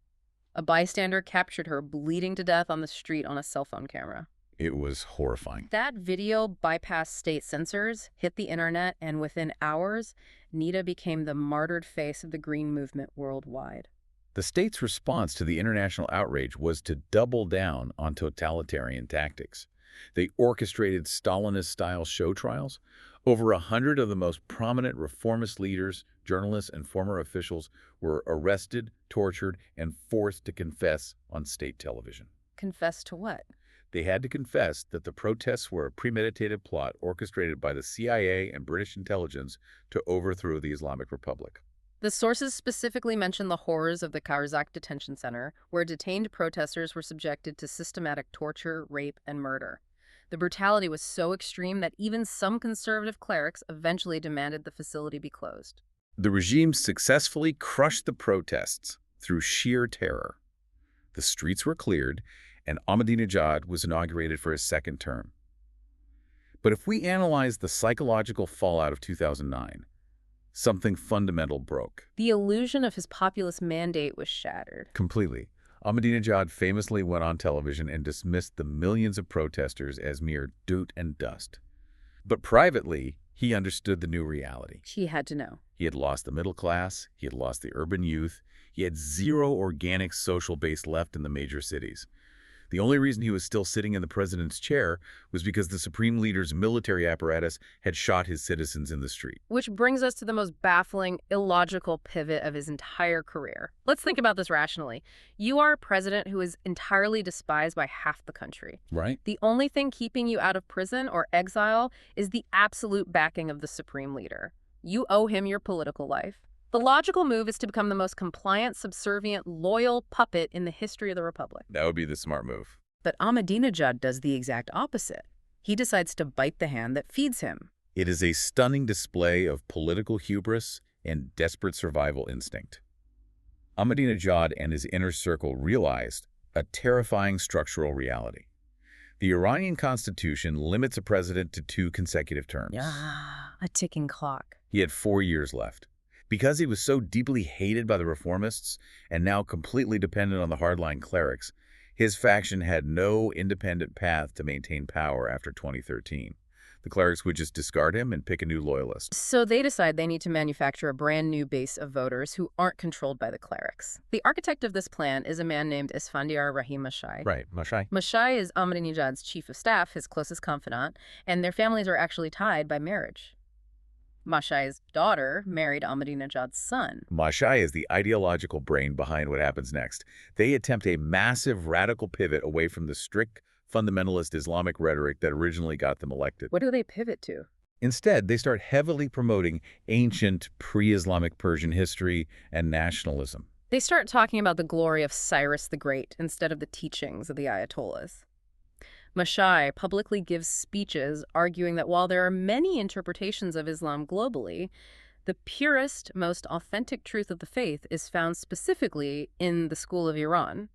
A bystander captured her bleeding to death on the street on a cell phone camera. It was horrifying. That video bypassed state censors, hit the internet, and within hours, Nida became the martyred face of the Green Movement worldwide. The state's response to the international outrage was to double down on totalitarian tactics. They orchestrated Stalinist-style show trials. Over 100 of the most prominent reformist leaders, journalists, and former officials were arrested, tortured, and forced to confess on state television. Confess to what? They had to confess that the protests were a premeditated plot orchestrated by the CIA and British intelligence to overthrow the Islamic Republic. The sources specifically mention the horrors of the Karzak detention center, where detained protesters were subjected to systematic torture, rape, and murder. The brutality was so extreme that even some conservative clerics eventually demanded the facility be closed. The regime successfully crushed the protests through sheer terror. The streets were cleared, and Ahmadinejad was inaugurated for his second term. But if we analyze the psychological fallout of 2009, something fundamental broke. The illusion of his populist mandate was shattered. Completely. Ahmadinejad famously went on television and dismissed the millions of protesters as mere dirt and dust. But privately, he understood the new reality. He had to know. He had lost the middle class, he had lost the urban youth, he had zero organic social base left in the major cities. The only reason he was still sitting in the president's chair was because the Supreme Leader's military apparatus had shot his citizens in the street. Which brings us to the most baffling, illogical pivot of his entire career. Let's think about this rationally. You are a president who is entirely despised by half the country. Right? The only thing keeping you out of prison or exile is the absolute backing of the Supreme Leader. You owe him your political life. The logical move is to become the most compliant, subservient, loyal puppet in the history of the Republic. That would be the smart move. But Ahmadinejad does the exact opposite. He decides to bite the hand that feeds him. It is a stunning display of political hubris and desperate survival instinct. Ahmadinejad and his inner circle realized a terrifying structural reality. The Iranian constitution limits a president to 2 consecutive terms. A ticking clock. He had 4 years left. Because he was so deeply hated by the reformists and now completely dependent on the hardline clerics, his faction had no independent path to maintain power after 2013. The clerics would just discard him and pick a new loyalist. So they decide they need to manufacture a brand new base of voters who aren't controlled by the clerics. The architect of this plan is a man named Esfandiar Rahim Mashai. Right, Mashai. Mashai is Ahmadinejad's chief of staff, his closest confidant, and their families are actually tied by marriage. Mashai's daughter married Ahmadinejad's son. Mashai is the ideological brain behind what happens next. They attempt a massive radical pivot away from the strict fundamentalist Islamic rhetoric that originally got them elected. What do they pivot to? Instead, they start heavily promoting ancient pre-Islamic Persian history and nationalism. They start talking about the glory of Cyrus the Great instead of the teachings of the Ayatollahs. Mashai publicly gives speeches arguing that while there are many interpretations of Islam globally, the purest, most authentic truth of the faith is found specifically in the school of Iran.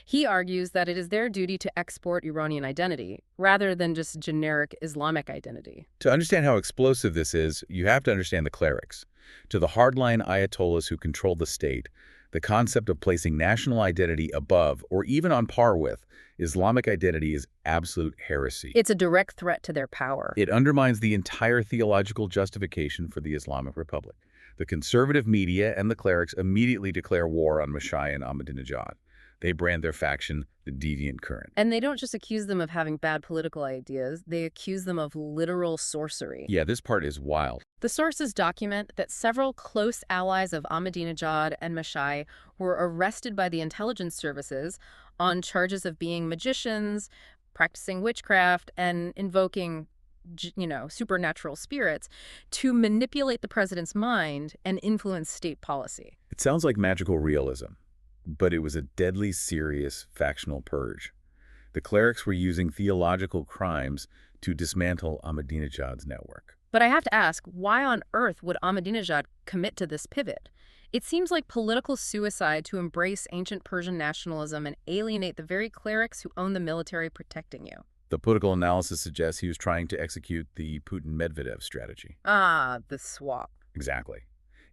He argues that it is their duty to export Iranian identity, rather than just generic Islamic identity. To understand how explosive this is, you have to understand the clerics. To the hardline Ayatollahs who control the state, the concept of placing national identity above, or even on par with, Islamic identity is absolute heresy. It's a direct threat to their power. It undermines the entire theological justification for the Islamic Republic. The conservative media and the clerics immediately declare war on Mashai and Ahmadinejad. They brand their faction the deviant current. And they don't just accuse them of having bad political ideas, they accuse them of literal sorcery. Yeah, this part is wild. The sources document that several close allies of Ahmadinejad and Mashai were arrested by the intelligence services on charges of being magicians, practicing witchcraft, and invoking, supernatural spirits to manipulate the president's mind and influence state policy. It sounds like magical realism, but it was a deadly serious factional purge. The clerics were using theological crimes to dismantle Ahmadinejad's network. But I have to ask, why on earth would Ahmadinejad commit to this pivot? It seems like political suicide to embrace ancient Persian nationalism and alienate the very clerics who own the military protecting you. The political analysis suggests he was trying to execute the Putin-Medvedev strategy. Ah, the swap. Exactly.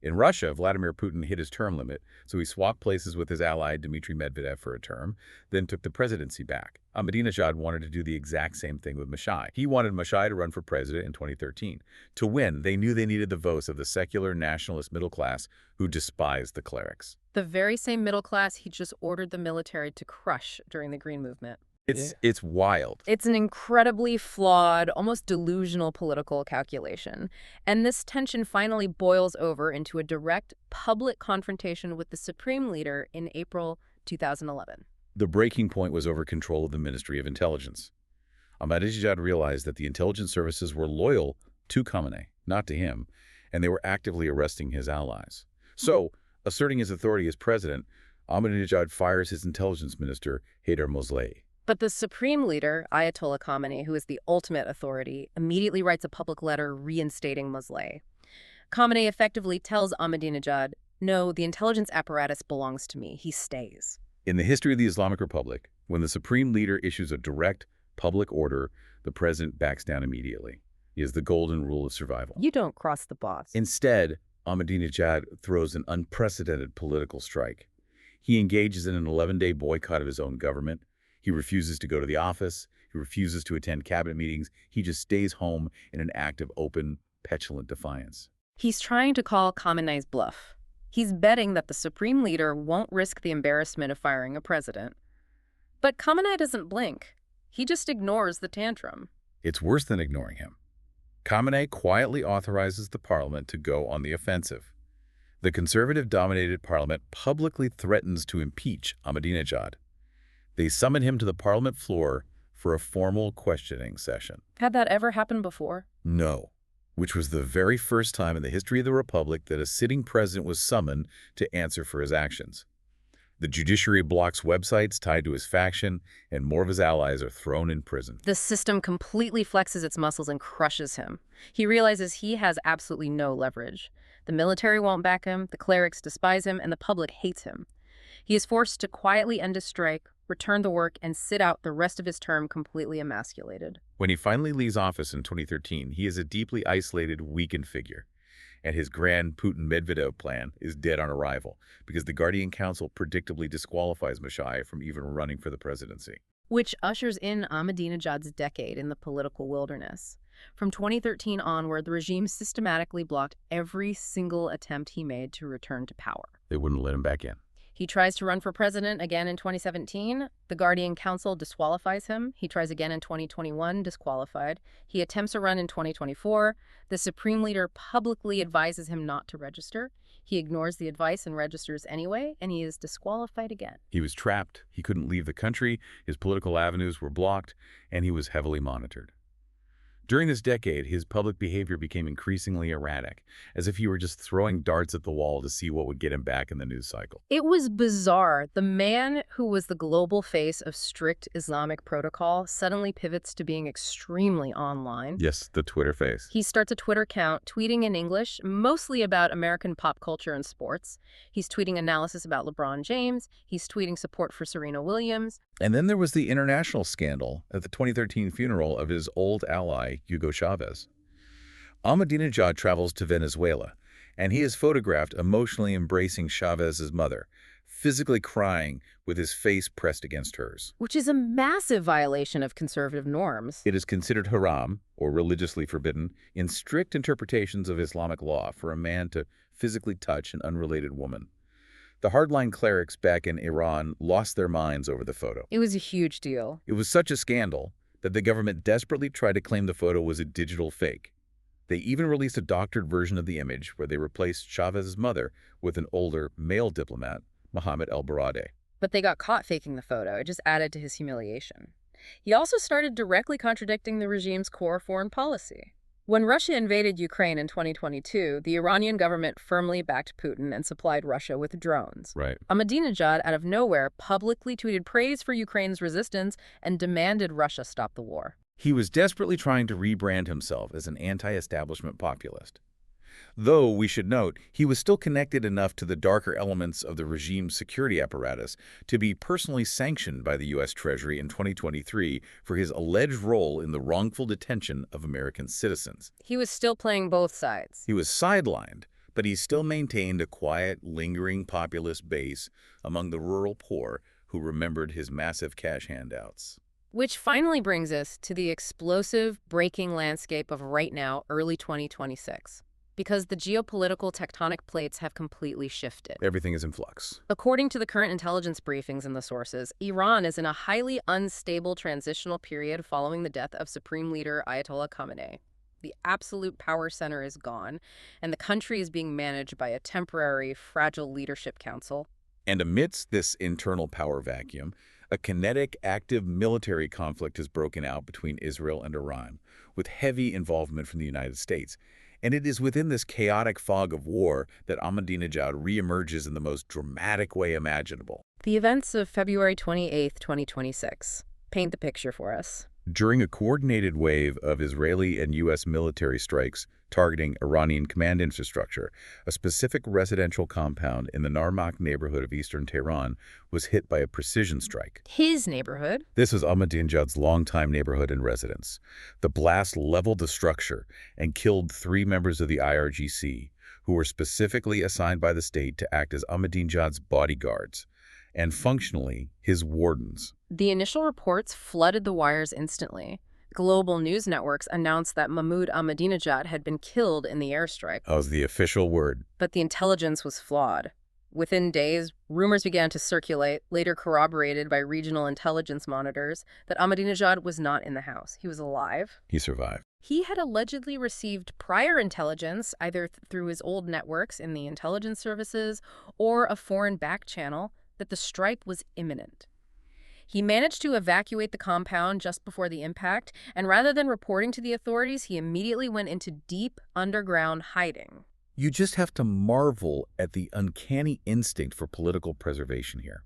In Russia, Vladimir Putin hit his term limit, so he swapped places with his ally Dmitry Medvedev for a term, then took the presidency back. Ahmadinejad wanted to do the exact same thing with Mashai. He wanted Mashai to run for president in 2013. To win, they knew they needed the votes of the secular nationalist middle class who despised the clerics. The very same middle class he just ordered the military to crush during the Green Movement. It's wild. It's an incredibly flawed, almost delusional political calculation. And this tension finally boils over into a direct public confrontation with the Supreme Leader in April 2011. The breaking point was over control of the Ministry of Intelligence. Ahmadinejad realized that the intelligence services were loyal to Khamenei, not to him, and they were actively arresting his allies. So, asserting his authority as president, Ahmadinejad fires his intelligence minister, Haider Mosleh. But the Supreme Leader, Ayatollah Khamenei, who is the ultimate authority, immediately writes a public letter reinstating Mosleh. Khamenei effectively tells Ahmadinejad, no, the intelligence apparatus belongs to me. He stays. In the history of the Islamic Republic, when the Supreme Leader issues a direct public order, the president backs down immediately. He is the golden rule of survival. You don't cross the boss. Instead, Ahmadinejad throws an unprecedented political strike. He engages in an 11-day boycott of his own government. He refuses to go to the office. He refuses to attend cabinet meetings. He just stays home in an act of open, petulant defiance. He's trying to call Khamenei's bluff. He's betting that the Supreme Leader won't risk the embarrassment of firing a president. But Khamenei doesn't blink. He just ignores the tantrum. It's worse than ignoring him. Khamenei quietly authorizes the parliament to go on the offensive. The conservative-dominated parliament publicly threatens to impeach Ahmadinejad. They summon him to the parliament floor for a formal questioning session. Had that ever happened before? No, which was the very first time in the history of the Republic that a sitting president was summoned to answer for his actions. The judiciary blocks websites tied to his faction, and more of his allies are thrown in prison. The system completely flexes its muscles and crushes him. He realizes he has absolutely no leverage. The military won't back him, the clerics despise him, and the public hates him. He is forced to quietly end a strike, return to work, and sit out the rest of his term completely emasculated. When he finally leaves office in 2013, he is a deeply isolated, weakened figure. And his grand Putin-Medvedev plan is dead on arrival because the Guardian Council predictably disqualifies Mashai from even running for the presidency. Which ushers in Ahmadinejad's decade in the political wilderness. From 2013 onward, the regime systematically blocked every single attempt he made to return to power. They wouldn't let him back in. He tries to run for president again in 2017. The Guardian Council disqualifies him. He tries again in 2021, disqualified. He attempts a run in 2024. The Supreme Leader publicly advises him not to register. He ignores the advice and registers anyway, and he is disqualified again. He was trapped. He couldn't leave the country. His political avenues were blocked, and he was heavily monitored. During this decade, his public behavior became increasingly erratic, as if he were just throwing darts at the wall to see what would get him back in the news cycle. It was bizarre. The man who was the global face of strict Islamic protocol suddenly pivots to being extremely online. Yes, the Twitter face. He starts a Twitter account, tweeting in English, mostly about American pop culture and sports. He's tweeting analysis about LeBron James. He's tweeting support for Serena Williams. And then there was the international scandal at the 2013 funeral of his old ally, Hugo Chavez. Ahmadinejad travels to Venezuela, and he is photographed emotionally embracing Chavez's mother, physically crying with his face pressed against hers. Which is a massive violation of conservative norms. It is considered haram, or religiously forbidden, in strict interpretations of Islamic law for a man to physically touch an unrelated woman. The hardline clerics back in Iran lost their minds over the photo. It was a huge deal. It was such a scandal that the government desperately tried to claim the photo was a digital fake. They even released a doctored version of the image where they replaced Chavez's mother with an older male diplomat, Mohammed el-Baradei. But they got caught faking the photo. It just added to his humiliation. He also started directly contradicting the regime's core foreign policy. When Russia invaded Ukraine in 2022, the Iranian government firmly backed Putin and supplied Russia with drones. Right. Ahmadinejad, out of nowhere, publicly tweeted praise for Ukraine's resistance and demanded Russia stop the war. He was desperately trying to rebrand himself as an anti-establishment populist. Though, we should note, he was still connected enough to the darker elements of the regime's security apparatus to be personally sanctioned by the U.S. Treasury in 2023 for his alleged role in the wrongful detention of American citizens. He was still playing both sides. He was sidelined, but he still maintained a quiet, lingering populist base among the rural poor who remembered his massive cash handouts. Which finally brings us to the explosive, breaking landscape of right now, early 2026. Because the geopolitical tectonic plates have completely shifted. Everything is in flux. According to the current intelligence briefings and the sources, Iran is in a highly unstable transitional period following the death of Supreme Leader Ayatollah Khamenei. The absolute power center is gone, and the country is being managed by a temporary, fragile leadership council. And amidst this internal power vacuum, A kinetic, active military conflict has broken out between Israel and Iran, with heavy involvement from the United States. And it is within this chaotic fog of war that Ahmadinejad reemerges in the most dramatic way imaginable. The events of February 28, 2026. Paint the picture for us. During a coordinated wave of Israeli and U.S. military strikes targeting Iranian command infrastructure, a specific residential compound in the Narmak neighborhood of eastern Tehran was hit by a precision strike. His neighborhood? This was Ahmadinejad's longtime neighborhood and residence. The blast leveled the structure and killed 3 members of the IRGC, who were specifically assigned by the state to act as Ahmadinejad's bodyguards and functionally his wardens. The initial reports flooded the wires instantly. Global news networks announced that Mahmoud Ahmadinejad had been killed in the airstrike. That was the official word. But the intelligence was flawed. Within days, rumors began to circulate, later corroborated by regional intelligence monitors, that Ahmadinejad was not in the house. He was alive. He survived. He had allegedly received prior intelligence, either through his old networks in the intelligence services or a foreign back channel, that the strike was imminent. He managed to evacuate the compound just before the impact, and rather than reporting to the authorities, he immediately went into deep underground hiding. You just have to marvel at the uncanny instinct for political preservation here.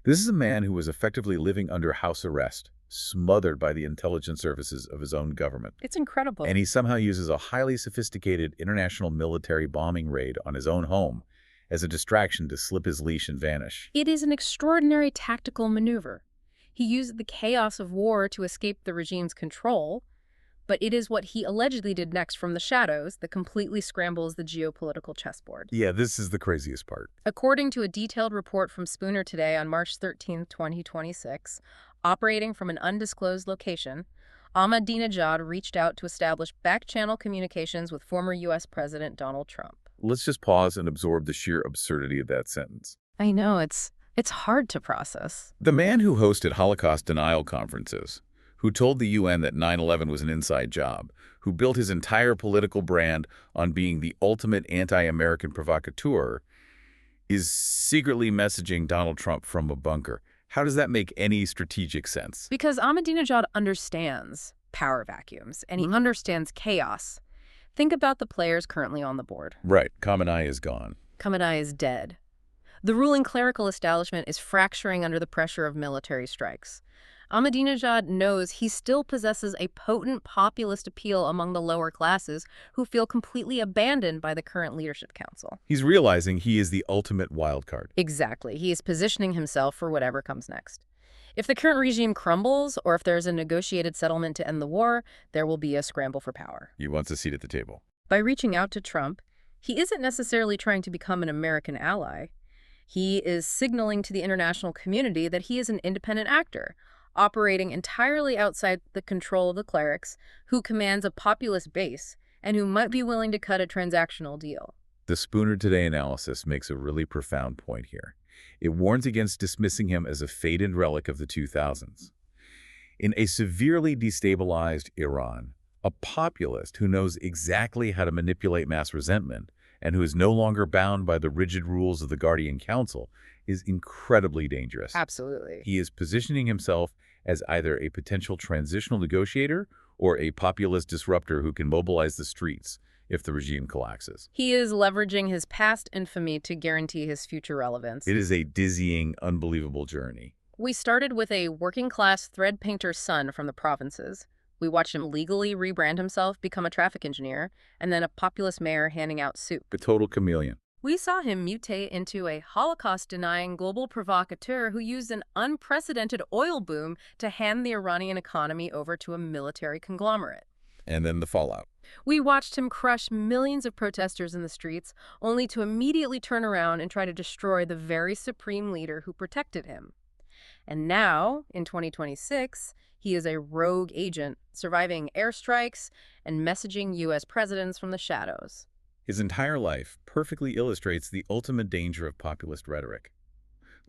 This is a man who was effectively living under house arrest, smothered by the intelligence services of his own government. It's incredible. And he somehow uses a highly sophisticated international military bombing raid on his own home as a distraction to slip his leash and vanish. It is an extraordinary tactical maneuver. He used the chaos of war to escape the regime's control, but it is what he allegedly did next from the shadows that completely scrambles the geopolitical chessboard. Yeah, this is the craziest part. According to a detailed report from Spooner Today on March 13, 2026, operating from an undisclosed location, Ahmadinejad reached out to establish back-channel communications with former U.S. President Donald Trump. Let's just pause and absorb the sheer absurdity of that sentence. I know, it's hard to process. The man who hosted Holocaust denial conferences, who told the UN that 9/11 was an inside job, who built his entire political brand on being the ultimate anti-American provocateur, is secretly messaging Donald Trump from a bunker. How does that make any strategic sense? Because Ahmadinejad understands power vacuums, and he understands chaos. Think about the players currently on the board. Right. Khamenei is gone. Khamenei is dead. The ruling clerical establishment is fracturing under the pressure of military strikes. Ahmadinejad knows he still possesses a potent populist appeal among the lower classes who feel completely abandoned by the current leadership council. He's realizing he is the ultimate wild card. Exactly. He is positioning himself for whatever comes next. If the current regime crumbles, or if there's a negotiated settlement to end the war, there will be a scramble for power. He wants a seat at the table. By reaching out to Trump, he isn't necessarily trying to become an American ally. He is signaling to the international community that he is an independent actor, operating entirely outside the control of the clerics, who commands a populist base, and who might be willing to cut a transactional deal. The Spooner Today analysis makes a really profound point here. It warns against dismissing him as a faded relic of the 2000s. In a severely destabilized Iran, a populist who knows exactly how to manipulate mass resentment and who is no longer bound by the rigid rules of the Guardian Council is incredibly dangerous. Absolutely. He is positioning himself as either a potential transitional negotiator or a populist disruptor who can mobilize the streets if the regime collapses. He is leveraging his past infamy to guarantee his future relevance. It is a dizzying, unbelievable journey. We started with a working-class thread painter's son from the provinces. We watched him legally rebrand himself, become a traffic engineer, and then a populist mayor handing out soup. A total chameleon. We saw him mutate into a Holocaust-denying global provocateur who used an unprecedented oil boom to hand the Iranian economy over to a military conglomerate. And then the fallout. We watched him crush millions of protesters in the streets, only to immediately turn around and try to destroy the very supreme leader who protected him. And now, in 2026, he is a rogue agent, surviving airstrikes and messaging U.S. presidents from the shadows. His entire life perfectly illustrates the ultimate danger of populist rhetoric.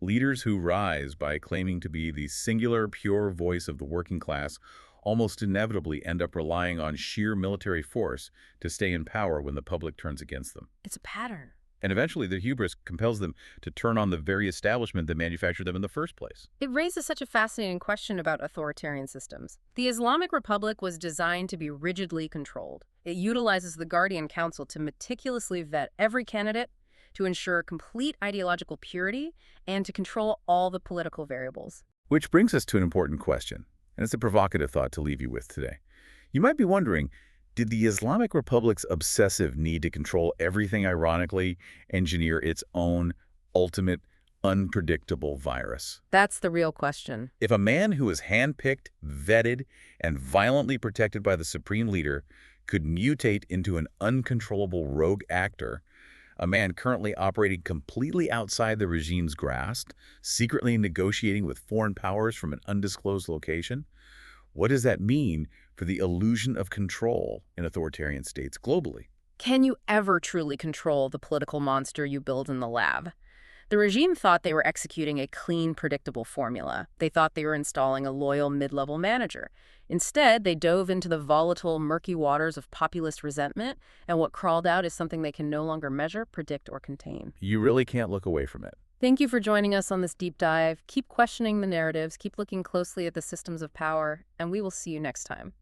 Leaders who rise by claiming to be the singular, pure voice of the working class almost inevitably end up relying on sheer military force to stay in power when the public turns against them. It's a pattern. And eventually, their hubris compels them to turn on the very establishment that manufactured them in the first place. It raises such a fascinating question about authoritarian systems. The Islamic Republic was designed to be rigidly controlled. It utilizes the Guardian Council to meticulously vet every candidate, to ensure complete ideological purity, and to control all the political variables. Which brings us to an important question, and it's a provocative thought to leave you with today. You might be wondering, did the Islamic Republic's obsessive need to control everything ironically engineer its own ultimate unpredictable virus? That's the real question. If a man who is handpicked, vetted, and violently protected by the Supreme Leader could mutate into an uncontrollable rogue actor, a man currently operating completely outside the regime's grasp, secretly negotiating with foreign powers from an undisclosed location, what does that mean for the illusion of control in authoritarian states globally? Can you ever truly control the political monster you build in the lab? The regime thought they were executing a clean, predictable formula. They thought they were installing a loyal mid-level manager. Instead, they dove into the volatile, murky waters of populist resentment, and what crawled out is something they can no longer measure, predict, or contain. You really can't look away from it. Thank you for joining us on this deep dive. Keep questioning the narratives, keep looking closely at the systems of power, and we will see you next time.